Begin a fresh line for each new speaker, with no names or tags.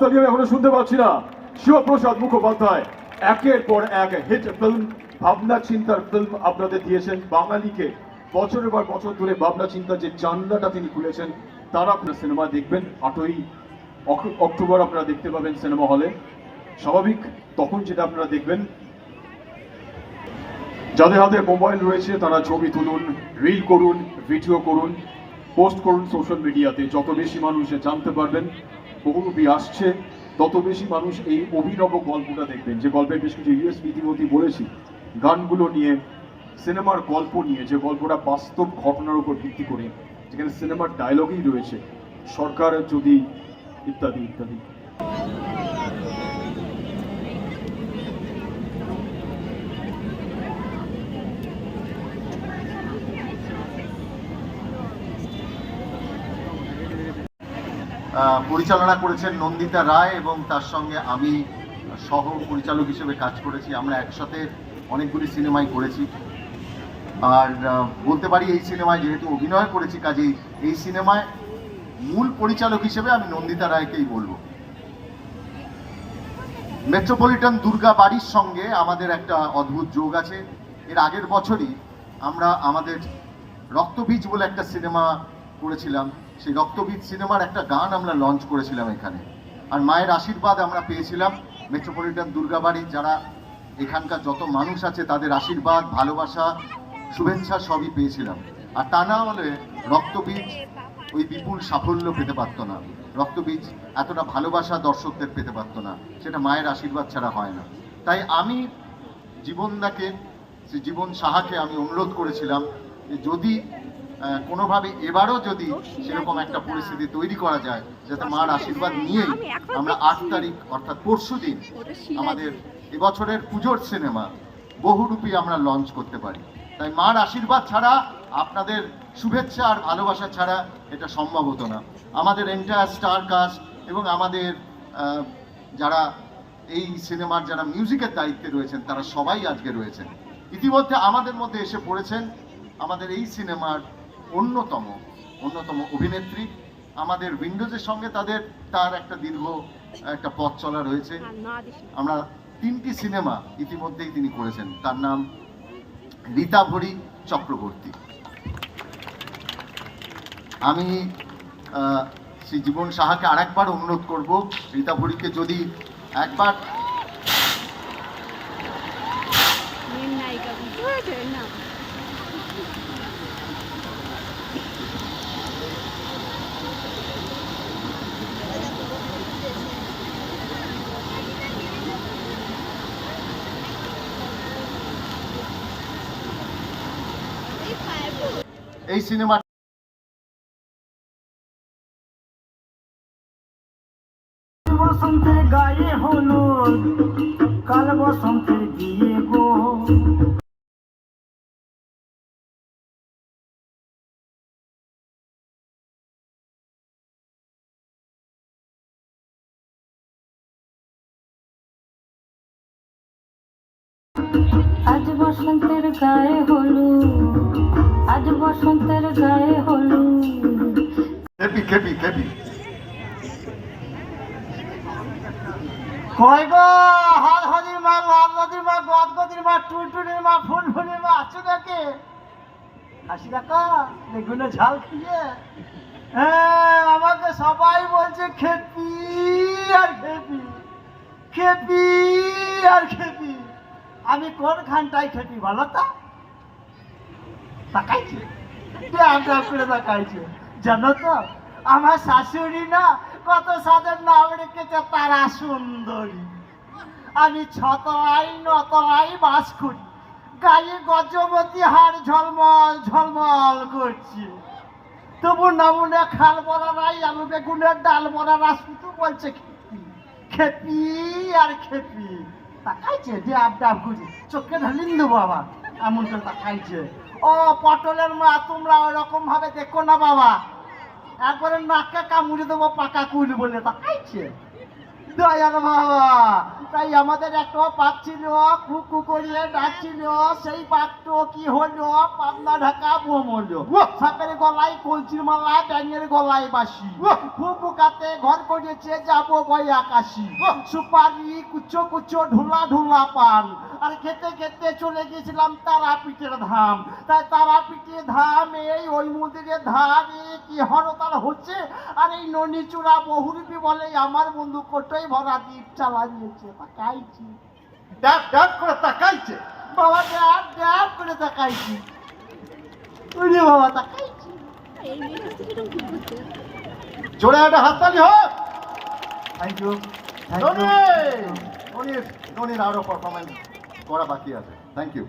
হাততালি আমি এখনো শুনতে পাচ্ছি না। শিবপ্রসাদ মুখোপাধ্যায় একের পর এক হিট ফিল্ম, ভাবনা চিন্তার ফিল্ম আপনাদের দিয়েছেন। বাঙালিকে বছরের পর বছর ধরে ভাবনা চিন্তার যে জানলাটা তিনি খুলেছেন, তারা আপনার সিনেমা দেখবেন। 8ই অক্টোবর আপনারা দেখতে পাবেন সিনেমা হলে। স্বাভাবিক তখন যেটা আপনারা দেখবেন, যাদের হাতে মোবাইল রয়েছে তারা ছবি তুলুন, রিল করুন, ভিডিও করুন, পোস্ট করুন সোশ্যাল মিডিয়াতে। যত বেশি মানুষ জানতে পারবেন বহুরূপী আসছে, তত বেশি মানুষ এই অভিনব গল্পটা দেখবেন। যে গল্পের বেশ কিছু ইউএসপি ইতিমধ্যে বলেছি, গানগুলো নিয়ে, সিনেমার গল্প নিয়ে, যে গল্পটা বাস্তব ঘটনার উপর ভিত্তি করে, যেখানে সিনেমার ডায়লগই রয়েছে, সরকার যদি ইত্যাদি ইত্যাদি।
পরিচালনা করেছেন নন্দিতা রায় এবং তার সঙ্গে আমি সহ পরিচালক হিসেবে কাজ করেছি। আমরা একসাথে অনেকগুলি সিনেমাই করেছি। আর বলতে পারি এই সিনেমায় যেহেতু অভিনয় করেছি, কাজেই এই সিনেমায় মূল পরিচালক হিসেবে আমি নন্দিতা রায়কেই বলবো। মেট্রোপলিটন দুর্গা বাড়ির সঙ্গে আমাদের একটা অদ্ভুত যোগ আছে। এর আগের বছরই আমরা আমাদের রক্তবীজ বলে একটা সিনেমা করেছিলাম। সেই রক্তবীজ সিনেমার একটা গান আমরা লঞ্চ করেছিলাম এখানে। আর মায়ের আশীর্বাদ আমরা পেয়েছিলাম। মেট্রোপলিটন দুর্গাবাড়ির যারা এখানকার যত মানুষ আছে তাদের আশীর্বাদ, ভালোবাসা, শুভেচ্ছা সবই পেয়েছিলাম। আর তা না হলে রক্তবীজ ওই বিপুল সাফল্য পেতে পারত না, রক্তবীজ এতটা ভালোবাসা দর্শকদের পেতে পারত না। সেটা মায়ের আশীর্বাদ ছাড়া হয় না। তাই আমি জীবনদাকে, জীবন সাহাকে আমি অনুরোধ করেছিলাম যে যদি কোনোভাবে এবারও যদি সেরকম একটা পরিস্থিতি তৈরি করা যায়, যাতে মার আশীর্বাদ নিয়েই আমরা 8 তারিখ অর্থাৎ পরশু দিন আমাদের এবছরের পুজোর সিনেমা বহুরূপী আমরা লঞ্চ করতে পারি। তাই মার আশীর্বাদ ছাড়া, আপনাদের শুভেচ্ছা আর ভালোবাসা ছাড়া এটা সম্ভব হতো না। আমাদের এন্টায়ার স্টার কাস্ট এবং আমাদের যারা এই সিনেমার যারা মিউজিকের দায়িত্বে রয়েছেন তারা সবাই আজকে রয়েছেন। ইতিমধ্যে আমাদের মধ্যে এসে পড়েছেন আমাদের এই সিনেমার অন্যতম অভিনেত্রী। আমাদের উইন্ডোজের সঙ্গে তার একটা দীর্ঘ একটা পথ চলা রয়েছে। আমরা 3টি সিনেমা ইতিমধ্যেই তিনি করেছেন। তার নাম রীতাভরি চক্রবর্তী। আমি শ্রী জীবন সাহাকে আরেকবার অনুরোধ করব, রীতাভরিকে যদি একবার এই সিনেমা
বসন্তের গায়ে হলুদ, কাল বসন্তের বিয়ে গো। আজ বসন্তের গায়ে হলুদ, আজ বসন্তের গায়ে হলুদ।
খেপি
কয় গো হাল হদির মা, লাল নদীর মা, গদগদির মা, টুনটুনির মা, ফুলফুলির মা আছো নাকি? হাসি রাখা বেগুনে ঝাল খেয়ে। হ্যাঁ, আমাকে সবাই বলছে খেপি আর খেপি, খেপি আর খেপি। আমি কোনখানটাই খেপি বলো তো? তাকাইছে, করে তাকাইছে। জানো তো আমার শাশুড়ি না কত সাদের নাম রেখেছে, তারা সুন্দরী। আমি 6 তলায় 9 তলায় বাস করি, গায়ে গজমতি হার ঝলমল ঝলমল করছে। তবু নামুনে খাল বড়া নাই, আলু বেগুনের ডাল বড়া রাসপুতু বলছে খেপি, খেপি আর খেপি। তাকাইছে যে আবডাব খুঁজি, চোখে ঢালিন দেবো আবার এমন করে তাকাইছে। ও পটলের মা, তোমরা ওরকম ভাবে দেখো না বাবা, একবারে নাকে কামড়ে দেবো পাকা কুল বলে তাকাইছে। দয়াল বাবা, তাই আমাদের একটা পাক ছিল, কুকু করিয়ে ডাকছিল, সেই পাকটো কি হলো? পাবনা ঢাকা বোম হলো। সাপের গলায় কলচির মালা, ব্যাঙের গলায় বাসি। ফুপুকাতে ঘর করেছে, যাবো গয় আকাশি। সুপারি কুচো কুচো ঢোলা ঢোলা পান, আর খেতে খেতে চলে গেছিলাম তারাপীঠের ধাম। তাই তারাপীঠের ধাম এই ওই মন্দিরের ধারে কি হরতাল হচ্ছে, আর এই ননিচূড়া বহুরূপী বলে আমার বন্ধু কোটোই ভরা দ্বীপ চালাইছে। তাকাইছি
ড্যাব ড্যাব করে তাকাইছে।
বাবা, ড্যাব ড্যাব করে তাকাইছি। ওরে বাবা, তাকাইছি।
জোরে একটা হাততালি হোক।
থ্যাংক ইউ,
ননির ননির আরো পারফরমেন্স করা বাকি আছে। Thank you.